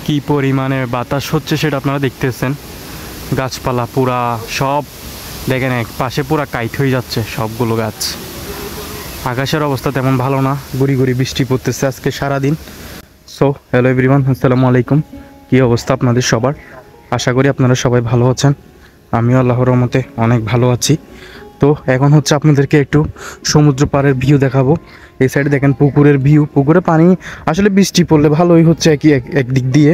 কি পরিমাণে বাতাস হচ্ছে সেটা আপনারা দেখতেছেন। গাছপালা পুরা সব দেখেন এক পাশে পুরা কাইট হয়ে যাচ্ছে সবগুলো গাছ। আকাশের অবস্থা তেমন ভালো না, গুড়ি গুড়ি বৃষ্টি পড়তেছে আজকে সারাদিন। সো হ্যালো এভরিওয়ান, আসসালামু আলাইকুম। কী অবস্থা আপনাদের সবার? আশা করি আপনারা সবাই ভালো আছেন। আমিও আল্লাহর রহমতে অনেক ভালো আছি। তো এখন হচ্ছে আপনাদেরকে একটু সমুদ্র পাড়ের ভিউ দেখাবো। এই সাইডে দেখেন পুকুরের ভিউ, পুকুরে পানি আসলে বৃষ্টি পড়লে ভালোই হচ্ছে এক দিক দিয়ে,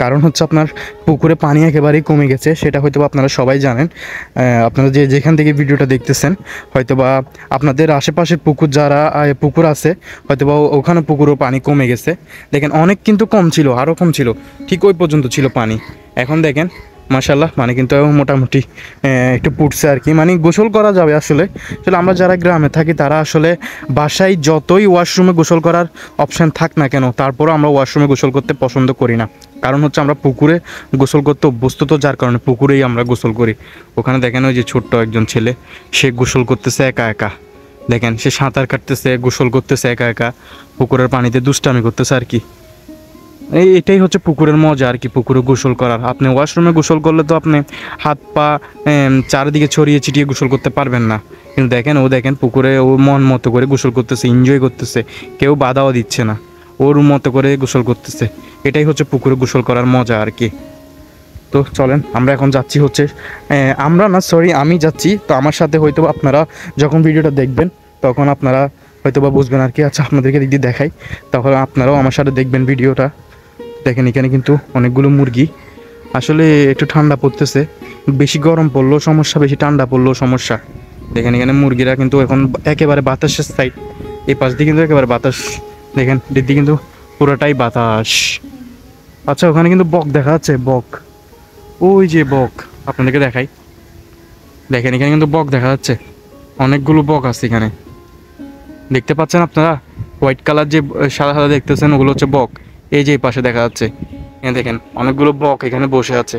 কারণ হচ্ছে আপনার পুকুরে পানি একেবারেই কমে গেছে, সেটা হয়তো বা আপনারা সবাই জানেন। আপনারা যেখান থেকে ভিডিওটা দেখতেছেন হয়তো বা আপনাদের আশেপাশের পুকুর যারা পুকুর আছে হয়তো বা ওখানে পুকুরও পানি কমে গেছে। দেখেন অনেক কিন্তু কম ছিল, আরও কম ছিল, ঠিক ওই পর্যন্ত ছিল পানি। এখন দেখেন মাশাল্লাহ মানে কিন্তু মোটামুটি একটু পুড়ছে আর কি, মানে গোসল করা যাবে আসলে। আসলে আমরা যারা গ্রামে থাকি তারা আসলে বাসায় যতই ওয়াশরুমে গোসল করার অপশান থাক না কেন, তারপরও আমরা ওয়াশরুমে গোসল করতে পছন্দ করি না, কারণ হচ্ছে আমরা পুকুরে গোসল করতে অভ্যস্ত, তো যার কারণে পুকুরেই আমরা গোসল করি। ওখানে দেখেন ওই যে ছোট্ট একজন ছেলে, সে গোসল করতেছে একা একা। দেখেন সে সাঁতার কাটতেছে, গোসল করতেছে একা একা, পুকুরের পানিতে দুষ্টামি করতেছে আর কি। এটাই হচ্ছে পুকুরের মজা আর কি, পুকুরে গোসল করার। আপনি ওয়াশরুমে গোসল করলে তো আপনি হাত পা চারিদিকে ছড়িয়ে ছিটিয়ে গোসল করতে পারবেন না, কিন্তু দেখেন ও দেখেন পুকুরে ও মন মতো করে গোসল করতেছে, এনজয় করতেছে, কেউ বাধাও দিচ্ছে না, ওর মতো করে গোসল করতেছে। এটাই হচ্ছে পুকুরে গোসল করার মজা আর কি। তো চলেন আমরা এখন যাচ্ছি হচ্ছে, আমি যাচ্ছি। তো আমার সাথে হয়তো আপনারা যখন ভিডিওটা দেখবেন তখন আপনারা হয়তো বা বুঝবেন আর কি। আচ্ছা আপনাদেরকে দিক দিয়ে দেখাই, তাহলে আপনারাও আমার সাথে দেখবেন ভিডিওটা। দেখেন এখানে কিন্তু অনেকগুলো মুরগি। আসলে একটু ঠান্ডা পড়তেছে, বেশি গরম পড়লেও সমস্যা, বেশি ঠান্ডা পড়লেও সমস্যা। দেখেন এখানে মুরগিরা কিন্তু এখন একেবারে বাতাসের সাইড, এই পাশ দিয়ে কিন্তু একেবারে বাতাস। দেখেন দিদি কিন্তু পুরোটাই বাতাস। আচ্ছা ওখানে কিন্তু বক দেখা যাচ্ছে, বক, ওই যে বক আপনাদেরকে দেখাই। দেখেন এখানে কিন্তু বক দেখা যাচ্ছে, অনেকগুলো বক আছে এখানে, দেখতে পাচ্ছেন আপনারা? হোয়াইট কালার যে সাদা সাদা দেখতেছেন ওগুলো হচ্ছে বক। এই যে এই পাশে দেখা যাচ্ছে, এখানে দেখেন অনেকগুলো বক এখানে বসে আছে।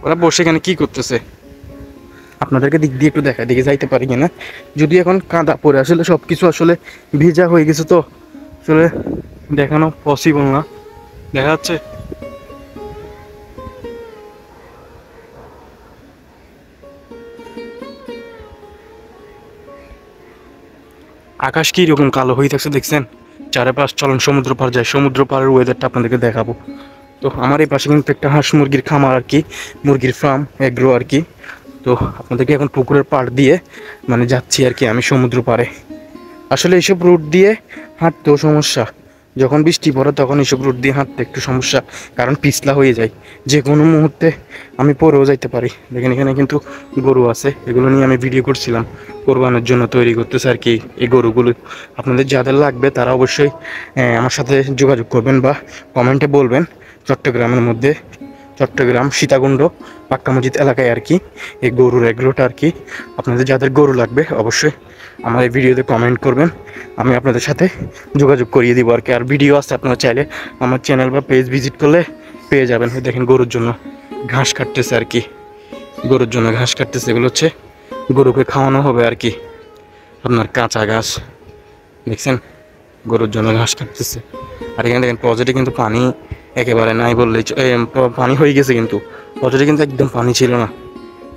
ওরা বসে এখানে কি করতেছে আপনাদেরকে দিক দিয়ে একটু দেখা, দিকে যাইতে পারি কিনা, যদি এখন কাদা পড়ে আসলে সব কিছু আসলে ভেজা হয়ে গেছে, তো আসলে দেখানো পসিবল না। দেখা যাচ্ছে আকাশ কি রকম কালো হয়ে থাকছে দেখছেন চারপাশ। চলন সমুদ্র পার যায়, সমুদ্র পাড়ের ওয়েদারটা আপনাদেরকে দেখাবো। তো আমার এই পাশে কিন্তু একটা হাঁস মুরগির খামার আর কি, মুরগির ফার্ম এগ্রো আর কি। তো আপনাদেরকে এখন পুকুরের পাড় দিয়ে মানে যাচ্ছি আর কি আমি সমুদ্র পাড়ে। আসলে এইসব রুট দিয়ে হাঁটতেও সমস্যা, যখন বৃষ্টি পড়ে তখন এইসব রুট দিয়ে হাঁটতে একটু সমস্যা, কারণ পিছলা হয়ে যায়, যে কোনো মুহূর্তে আমি পড়েও যাইতে পারি। দেখেন এখানে কিন্তু গরু আছে, এগুলো নিয়ে আমি ভিডিও করছিলাম, কোরবানের জন্য তৈরি করতেছে আর কি এই গরুগুলো। আপনাদের যাদের লাগবে তারা অবশ্যই আমার সাথে যোগাযোগ করবেন বা কমেন্টে বলবেন। চট্টগ্রামের মধ্যে, চট্টগ্রাম সীতাকুণ্ড পাক্কা মসজিদ এলাকায় আর কি এই গরুর এগ্রোটা আর কি। আপনাদের যাদের গরু লাগবে অবশ্যই আমার এই ভিডিওতে কমেন্ট করবেন, আমি আপনাদের সাথে যোগাযোগ করিয়ে দিব আর কি। আর ভিডিও আছে, আপনারা চাইলে আমার চ্যানেল বা পেজ ভিজিট করলে পেয়ে যাবেন। দেখেন গরুর জন্য ঘাস কাটতেছে আর কি, গরুর জন্য ঘাস কাটতেছে, এগুলো হচ্ছে গরুকে খাওয়ানো হবে আর কি। আপনার কাঁচা ঘাস দেখছেন, গরুর জন্য ঘাস কাটতেছে। আর এখানে দেখেন প্রজেক্টে কিন্তু পানি একেবারে নাই বললেই, পানি হয়ে গেছে, কিন্তু প্রজেক্টে কিন্তু একদম পানি ছিল না,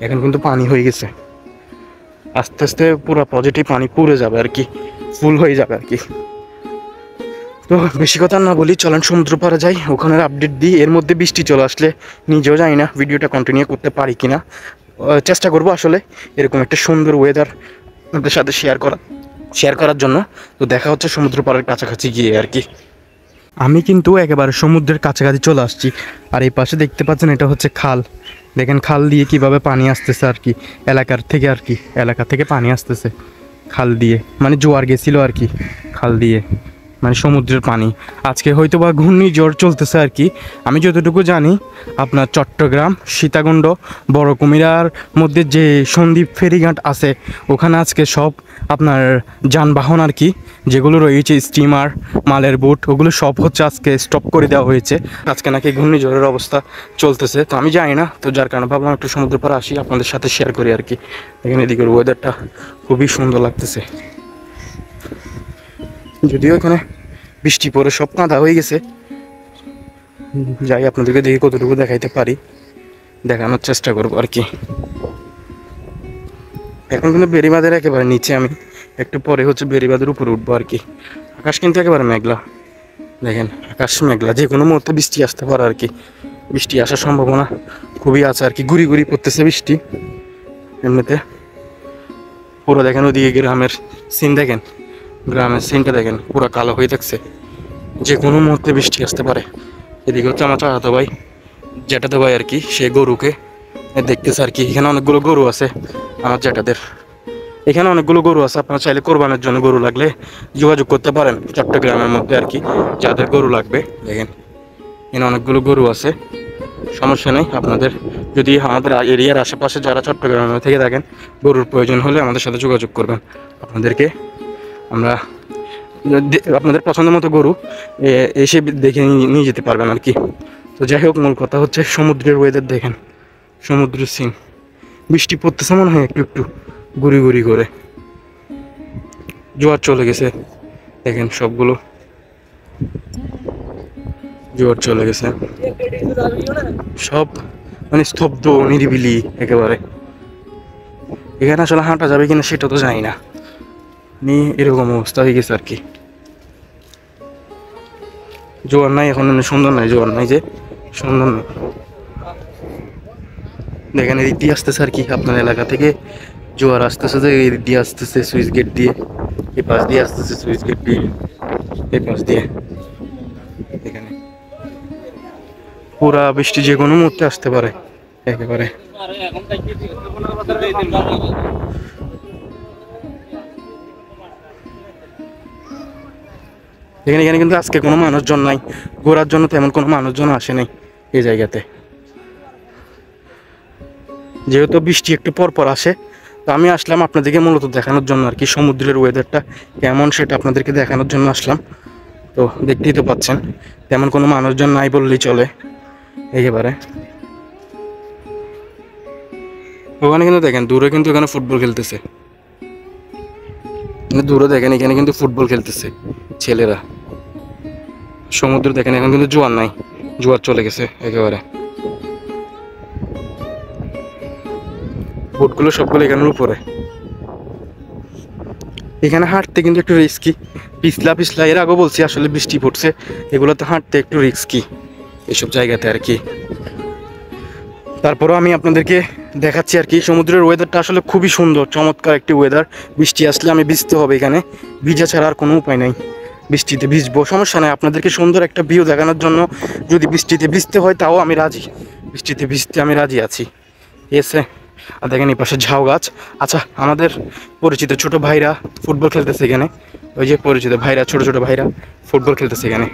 এখন কিন্তু পানি হয়ে গেছে। আস্তে আস্তে পুরো প্রজেক্টে পানি পুড়ে যাবে আর কি, ফুল হয়ে যাবে আর কি। তো বেশি কথা না বলি, চলেন সমুদ্র পাড়ে যাই, ওখানের আপডেট দিই। এর মধ্যে বৃষ্টি চলে আসলে নিজেও জানি না ভিডিওটা কন্টিনিউ করতে পারি কিনা, চেষ্টা করবো আসলে এরকম একটা সুন্দর ওয়েদার আপনাদের সাথে শেয়ার করার জন্য। তো দেখা হচ্ছে সমুদ্র পাড়ের কাছাকাছি গিয়ে আর কি। আমি কিন্তু একেবারে সমুদ্রের কাছাকাছি চলে আসছি। আর এই পাশে দেখতে পাচ্ছেন এটা হচ্ছে খাল। দেখেন খাল দিয়ে কিভাবে পানি আসতেছে আর কি, এলাকা থেকে পানি আসতেছে খাল দিয়ে, মানে জোয়ার গেছিলো আর কি খাল দিয়ে, মানে সমুদ্রের পানি। আজকে হয়তো বা ঘূর্ণিঝড় চলতেছে আর কি, আমি যতটুকু জানি আপনার চট্টগ্রাম সীতাকুণ্ড বড় কুমিরার মধ্যে যে সন্দ্বীপ ফেরিঘাট আছে ওখানে আজকে সব আপনার যানবাহন আর কি যেগুলো রয়েছে, স্টিমার মালের বোট, ওগুলো সব হচ্ছে আজকে স্টপ করে দেওয়া হয়েছে। আজকে নাকি ঘূর্ণিঝড়ের অবস্থা চলতেছে, তো আমি জানি না, তো যার কারণে ভাবলাম একটু সমুদ্র পাড়ে আসি, আপনাদের সাথে শেয়ার করি আর কি। এখানে এদিকের ওয়েদারটা খুবই সুন্দর লাগতেছে, যদিও এখানে বৃষ্টি পরে সব কাদা হয়ে গেছে, যাই আপনাদেরকে দেখি কতটুকু দেখাইতে পারি, দেখানোর চেষ্টা করবো আর কি। এখন কিন্তু বেড়িবাঁধের একেবারে নিচে, আমি একটু পরে হচ্ছে বেড়িবাঁধের উপরে উঠবো আর কি। আকাশ কিন্তু একেবারে মেঘলা, দেখেন আকাশ মেঘলা, যে কোনো মুহূর্তে বৃষ্টি আসতে পারে আর কি। বৃষ্টি আসার সম্ভাবনা খুবই আছে আর কি, গুড়ি গুড়ি পড়তেছে বৃষ্টি এমনিতে। পুরো দেখেন ওদিকে গ্রামের সিন, দেখেন গ্রামের সিনটা দেখেন পুরো কালো হয়ে থাকছে, যে কোনো মুহূর্তে বৃষ্টি আসতে পারে। এদিকে হচ্ছে আমার চাচাতো ভাই, জ্যাঠাতো ভাই আর কি, সে গরুকে দেখতেছে আর কি। এখানে অনেকগুলো গরু আছে আমার জ্যাঠাদের, এখানে অনেকগুলো গরু আছে। আপনারা চাইলে কোরবানের জন্য গরু লাগলে যোগাযোগ করতে পারেন চট্টগ্রামের মধ্যে আর কি, যাদের গরু লাগবে। দেখেন এখানে অনেকগুলো গরু আছে, সমস্যা নেই। আপনাদের যদি আমাদের এরিয়ার আশেপাশে যারা চট্টগ্রামে থেকে থাকেন, গরুর প্রয়োজন হলে আমাদের সাথে যোগাযোগ করবেন। আপনাদেরকে আমরা আপনাদের পছন্দ মতো গরু এসে দেখে নিয়ে যেতে পারবেন আর কি। তো যাই হোক, মূল কথা হচ্ছে সমুদ্রের ওয়েদার দেখেন, সমুদ্রের সিন। বৃষ্টি পড়তেছে মনে হয় একটু একটু গুড়ি গুড়ি করে, জোয়ার চলে গেছে দেখেন, সবগুলো জোয়ার চলে গেছে, সব মানে স্তব্ধ নিরিবিলি একেবারে। এখানে আসলে হাঁটা যাবে কিনা সেটা তো জানি না, এরকম অবস্থা হয়ে গেছে আর কি। জোয়ার নাই এখন, সুন্দর নাই, জোয়ার নাই, যে সুন্দর নেই। দেখেন এদিক দিয়ে আসতেছে আর কি, আপনার এলাকা থেকে জোয়ার আসতেছে, যে এদিক দিয়ে আসতেছে সুইচ গেট দিয়ে, এই পাশ দিয়ে আসতেছে সুইচ গেট দিয়ে, এই পাশ দিয়ে। এখানে পুরা বৃষ্টি যে কোনো মুহূর্তে আসতে পারে একেবারে। এখানে কিন্তু আজকে কোনো মানুষজন নাই, ঘোরার জন্য তেমন কোনো মানুষজন আসে নাই এই জায়গাতে। যেহেতু বৃষ্টি একটু পর পর আসে, তো আমি আসলাম আপনাদেরকে মূলত দেখানোর জন্য আর কি, সমুদ্রের ওয়েদারটা কেমন সেটা আপনাদেরকে দেখানোর জন্য আসলাম। তো দেখতেই তো পাচ্ছেন তেমন কোনো মানুষজন নাই বললেই চলে একেবারে। ওখানে কিন্তু দেখেন দূরে কিন্তু এখানে ফুটবল খেলতেছে, দূরে দেখেন এখানে কিন্তু ফুটবল খেলতেছে ছেলেরা। সমুদ্র দেখেন এখন কিন্তু জোয়ার নাই, জোয়ার চলে গেছে একেবারে। বোটগুলো সবগুলো এখানের উপরে। এখানে হাঁটতে কিন্তু একটু রিস্কি, পিছলা এর আগেও বলছি আসলে বৃষ্টি পড়ছে, এগুলোতে হাঁটতে একটু রিস্কি এইসব জায়গাতে আর কি। তারপরেও আমি আপনাদেরকে দেখাচ্ছি আর কি, সমুদ্রের ওয়েদারটা আসলে খুবই সুন্দর, চমৎকার একটি ওয়েদার। বৃষ্টি আসলে আমি ভিজতে হবে এখানে, ভিজা ছাড়া আর কোনো উপায় নাই। বৃষ্টিতে ভিজবো, সমস্যা নাই, আপনাদেরকে সুন্দর একটা ভিউ দেখানোর জন্য যদি বৃষ্টিতে ভিজতে হয় তাও আমি রাজি, বৃষ্টিতে ভিজতে আমি রাজি আছি। এসে আর দেখেন এই পাশে ঝাউ গাছ। আচ্ছা, আমাদের পরিচিত ছোট ভাইরা ফুটবল খেলতেছে এখানে, ওই যে পরিচিত ভাইরা, ছোট ছোট ভাইরা ফুটবল খেলতেছে এখানে,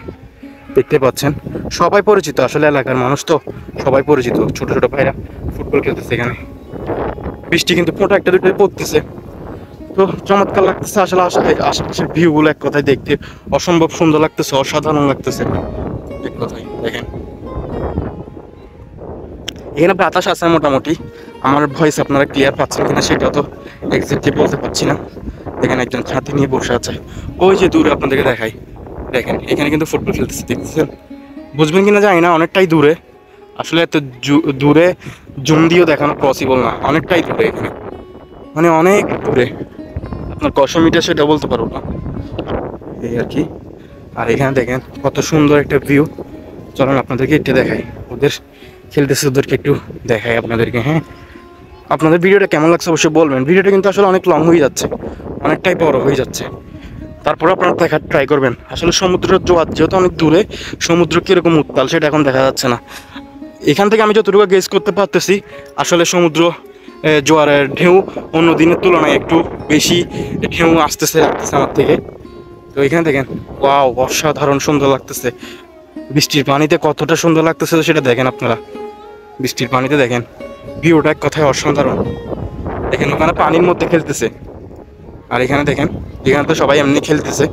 দেখতে পাচ্ছেন। সবাই পরিচিত আসলে, এলাকার মানুষ তো সবাই পরিচিত, ছোট ছোট ভাইরা ফুটবল খেলতেছে এখানে। বৃষ্টি কিন্তু ফোঁটা একটা দুটো পড়তেছে, তো চমৎকার লাগতেছে আসলে। আশেপাশের ভিউগুলো এক কথায় দেখতে অসম্ভব সুন্দর লাগতেছে, অসাধারণ লাগতেছে এক কথায়। দেখেন এখানে বাতাস আছে মোটামুটি, আমার ভয়েস আপনারা ক্লিয়ার পাচ্ছেন কিনা সেটাও তো এক্স্যাক্টলি বলতে পারছি না। এখানে একজন ছাতি নিয়ে বসে আছে, ওই যে দূরে আপনাদেরকে দেখাই, দেখেন এখানে কিন্তু ফুটবল খেলতেছে, দেখতেছেন? বুঝবেন কিনা জানি না, অনেকটাই দূরে আসলে, এত দূরে জুম দিয়েও দেখানো পসিবল না, অনেকটাই দূরে এখানে, মানে অনেক দূরে, আপনার কত মিটার সেটা বলতে পারবো না এই আর কি। আর এখানে দেখেন কত সুন্দর একটা ভিউ, চলুন আপনাদেরকে একটু দেখাই, ওদের খেলতেছে, ওদেরকে একটু দেখাই আপনাদেরকে। হ্যাঁ, আপনাদের ভিডিওটা কেমন লাগছে অবশ্যই বলবেন। ভিডিওটা কিন্তু আসলে অনেক লং হয়ে যাচ্ছে, অনেকটাই বড় হয়ে যাচ্ছে, তারপর আপনারা দেখার ট্রাই করবেন। আসলে সমুদ্রের জোয়ার যেহেতু অনেক দূরে, সমুদ্র কীরকম উত্তাল সেটা এখন দেখা যাচ্ছে না। এখান থেকে আমি যতটুকু গেস করতে পারতেছি, আসলে সমুদ্র জোয়ারের ঢেউ অন্য দিনের তুলনায় একটু বেশি ঢেউ আসতেছে আমার থেকে। তো এখানে দেখেন, ওয়াও, অসাধারণ সুন্দর লাগতেছে। বৃষ্টির পানিতে কতটা সুন্দর লাগতেছে সেটা দেখেন আপনারা, বৃষ্টির পানিতে দেখেন ভিউটা এক কথায় অসাধারণ। দেখেন ওখানে পানির মধ্যে খেলতেছে, আর এখানে দেখেন, এখানে তো সবাই এমনি খেলতেছে।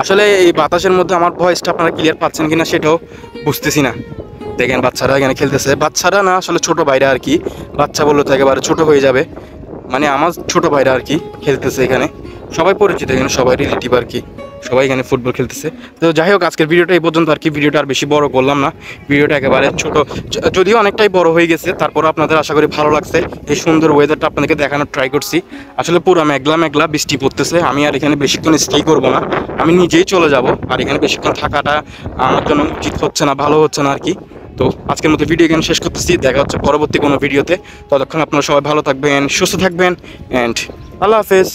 আসলে এই বাতাসের মধ্যে আমার ভয়েসটা আপনারা ক্লিয়ার পাচ্ছেন কিনা সেটাও বুঝতেছি না। দেখেন বাচ্চারা এখানে খেলতেছে, বাচ্চারা না আসলে ছোট ভাইরা আর কি, বাচ্চা বললে তো একেবারে ছোট হয়ে যাবে, মানে আমার ছোট ভাইরা আর কি খেলতেছে এখানে। সবাই পরিচিত এখানে, সবাই রিলেটিভ আর কি, সবাই এখানে ফুটবল খেলতেছে। তো যাই হোক, আজকের ভিডিওটা এই পর্যন্ত আর কি। ভিডিওটা আর বেশি বড় করলাম না, ভিডিওটা একেবারে ছোট, যদিও অনেকটাই বড় হয়ে গেছে, তারপর আপনাদের আশা করি ভালো লাগছে। এই সুন্দর ওয়েদারটা আপনাদেরকে দেখানোর ট্রাই করছি। আসলে পুরো মেঘলা মেঘলা, বৃষ্টি পড়তেছে। আমি আর এখানে বেশিক্ষণ স্টে করবো না, আমি নিজেই চলে যাব। আর এখানে বেশিক্ষণ থাকাটা আমার জন্য উচিত হচ্ছে না, ভালো হচ্ছে না আর কি। তো আজকের মতো ভিডিও এখানে শেষ করতেছি, দেখা হচ্ছে পরবর্তী কোনো ভিডিওতে। ততক্ষণ আপনারা সবাই ভালো থাকবেন, সুস্থ থাকবেন, অ্যান্ড আল্লাহ হাফেজ।